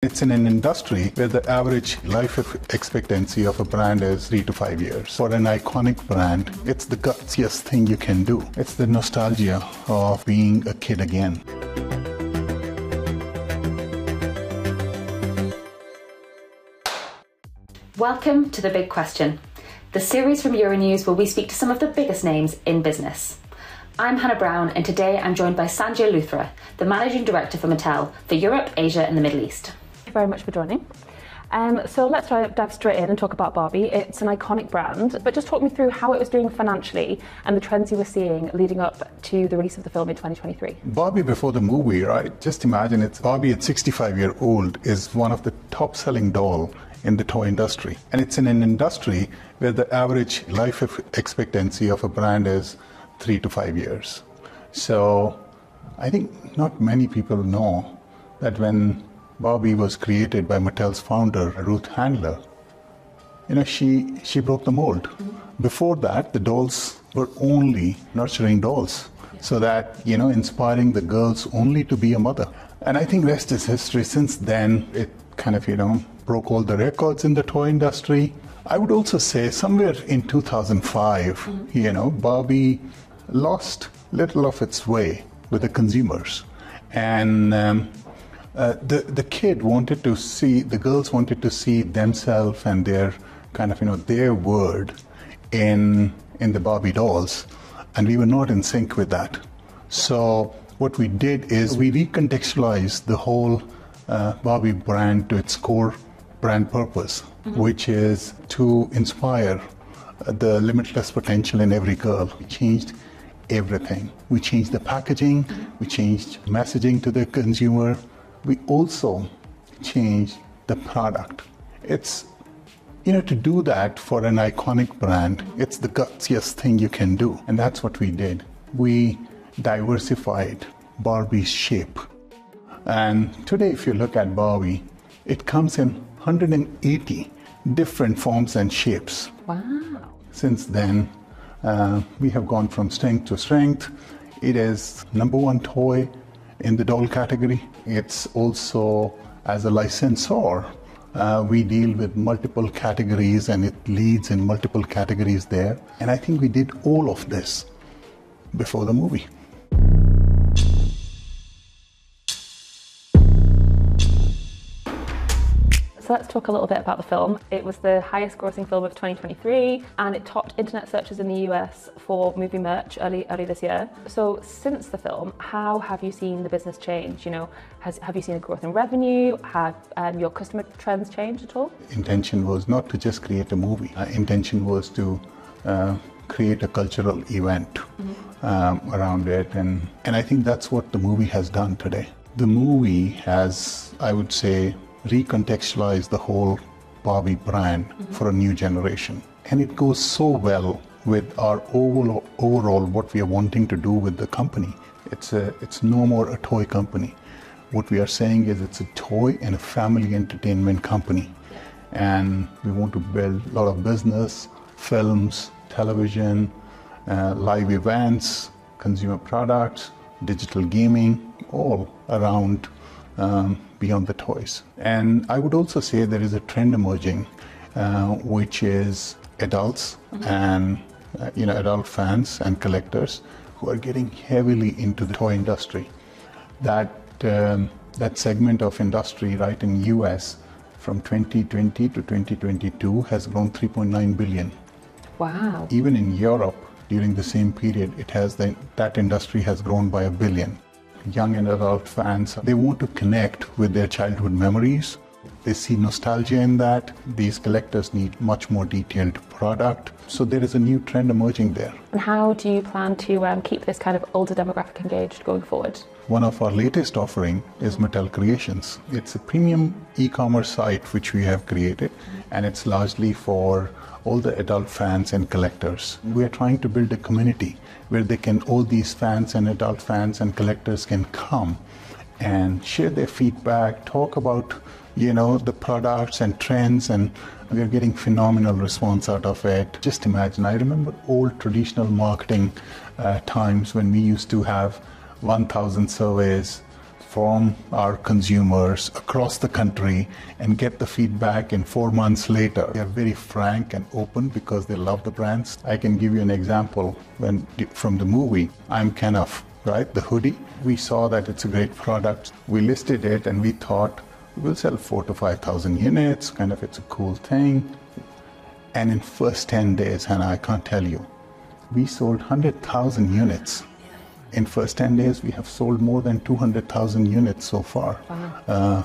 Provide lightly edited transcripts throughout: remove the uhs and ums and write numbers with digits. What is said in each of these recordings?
It's in an industry where the average life expectancy of a brand is 3 to 5 years. For an iconic brand, it's the gutsiest thing you can do. It's the nostalgia of being a kid again. Welcome to The Big Question, the series from Euronews where we speak to some of the biggest names in business. I'm Hannah Brown, and today I'm joined by Sanjay Luthra, the Managing Director for Mattel for Europe, Asia and the Middle East. Thank you very much for joining. So let's dive straight in and talk about Barbie. It's an iconic brand, but just talk me through how it was doing financially and the trends you were seeing leading up to the release of the film in 2023. Barbie before the movie, right? Just imagine it's Barbie at 65-year-old is one of the top-selling doll in the toy industry. And it's in an industry where the average life expectancy of a brand is 3 to 5 years. So I think not many people know that when Barbie was created by Mattel's founder, Ruth Handler, she broke the mold. Before that, the dolls were only nurturing dolls, so that, inspiring the girls only to be a mother. And I think rest is history. Since then, it kind of, broke all the records in the toy industry. I would also say somewhere in 2005, Barbie lost little of its way with the consumers. And the girls wanted to see themselves and their kind of, their word in the Barbie dolls. And we were not in sync with that. So what we did is we recontextualized the whole Barbie brand to its core brand purpose, which is to inspire the limitless potential in every girl. We changed everything. We changed the packaging, we changed messaging to the consumer. We also changed the product. It's, to do that for an iconic brand, it's the gutsiest thing you can do. And that's what we did. We diversified Barbie's shape. And today, if you look at Barbie, it comes in 180 different forms and shapes. Wow. Since then, we have gone from strength to strength. It is #1 toy in the doll category. It's also, as a licensor, we deal with multiple categories and it leads in multiple categories there. And I think we did all of this before the movie. So let's talk a little bit about the film. It was the highest grossing film of 2023 and it topped internet searches in the US for movie merch early this year. So since the film, how have you seen the business change? Have you seen a growth in revenue? Have your customer trends changed at all? Intention was not to just create a movie. Intention was to create a cultural event around it. And I think that's what the movie has done today. The movie has, I would say, recontextualize the whole Barbie brand for a new generation. And it goes so well with our overall what we are wanting to do with the company. It's no more a toy company. What we are saying is it's a toy and a family entertainment company. And we want to build a lot of business, films, television, live events, consumer products, digital gaming, all around beyond the toys. And I would also say there is a trend emerging, which is adults and adult fans and collectors who are getting heavily into the toy industry. That segment of industry, right, in US from 2020 to 2022 has grown 3.9 billion. Wow. Even in Europe, during the same period, that industry has grown by 1 billion. Young and adult fans, they want to connect with their childhood memories. They see nostalgia in that. These collectors need much more detailed product. So there is a new trend emerging there. And how do you plan to keep this kind of older demographic engaged going forward? One of our latest offering is Mattel Creations. It's a premium e-commerce site which we have created, and it's largely for all the adult fans and collectors. We are trying to build a community where all these fans and adult fans and collectors can come and share their feedback, talk about, the products and trends, and we are getting phenomenal response out of it. Just imagine, I remember old traditional marketing times when we used to have 1,000 surveys, from our consumers across the country and get the feedback in 4 months later. They are very frank and open because they love the brands. I can give you an example from the movie, I'm Kenneth, right? The hoodie. We saw that it's a great product. We listed it and we thought we'll sell 4,000 to 5,000 units, kind of it's a cool thing. And in first 10 days, Hannah, I can't tell you, we sold 100,000 units. In first 10 days, we have sold more than 200,000 units so far,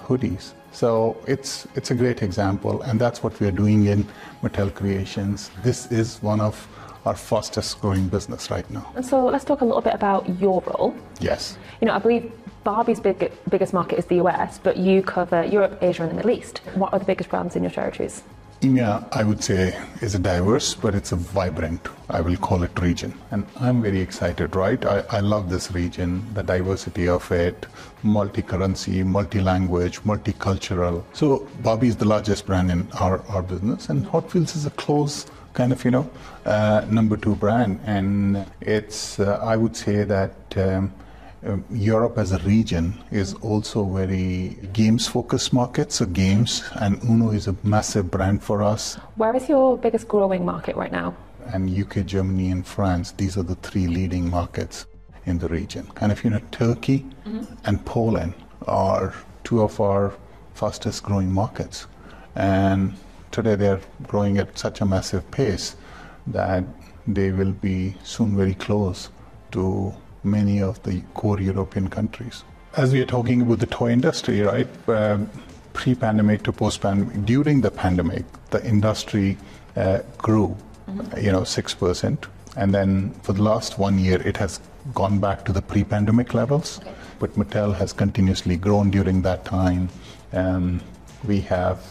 hoodies. So it's a great example, and that's what we are doing in Mattel Creations. This is one of our fastest growing business right now. And so let's talk a little bit about your role. Yes. You know, I believe Barbie's biggest market is the US, but you cover Europe, Asia, and the Middle East. What are the biggest brands in your territories? EMEA, I would say, is a diverse, but it's a vibrant, I will call it, region. And I'm very excited, right? I love this region, the diversity of it, multi-currency, multi-language, multicultural. So Barbie is the largest brand in our business, and Hot Wheels is a close kind of, number 2 brand. And it's, I would say that Europe as a region is also very games-focused market, so games, and Uno is a massive brand for us. Where is your biggest growing market right now? And UK, Germany, and France, these are the 3 leading markets in the region. And if Turkey and Poland are 2 of our fastest growing markets. And today they're growing at such a massive pace that they will be soon very close to many of the core European countries. As we are talking about the toy industry, right, pre-pandemic to post-pandemic, during the pandemic, the industry grew, 6%. And then for the last 1 year, it has gone back to the pre-pandemic levels. Okay. But Mattel has continuously grown during that time. We have,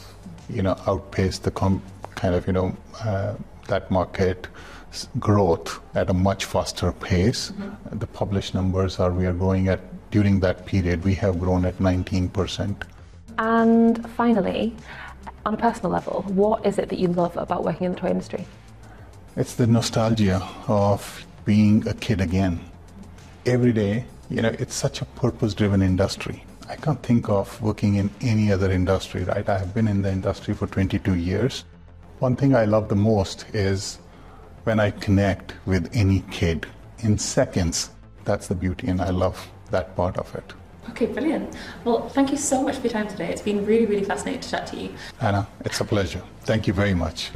outpaced the that market growth at a much faster pace. The published numbers are we are growing at, during that period, we have grown at 19%. And finally, on a personal level, what is it that you love about working in the toy industry? It's the nostalgia of being a kid again. Every day, it's such a purpose-driven industry. I can't think of working in any other industry, right? I have been in the industry for 22 years. One thing I love the most is when I connect with any kid in seconds. That's the beauty, and I love that part of it. Okay, brilliant. Well, thank you so much for your time today. It's been really, really fascinating to chat to you. Anna, it's a pleasure. Thank you very much.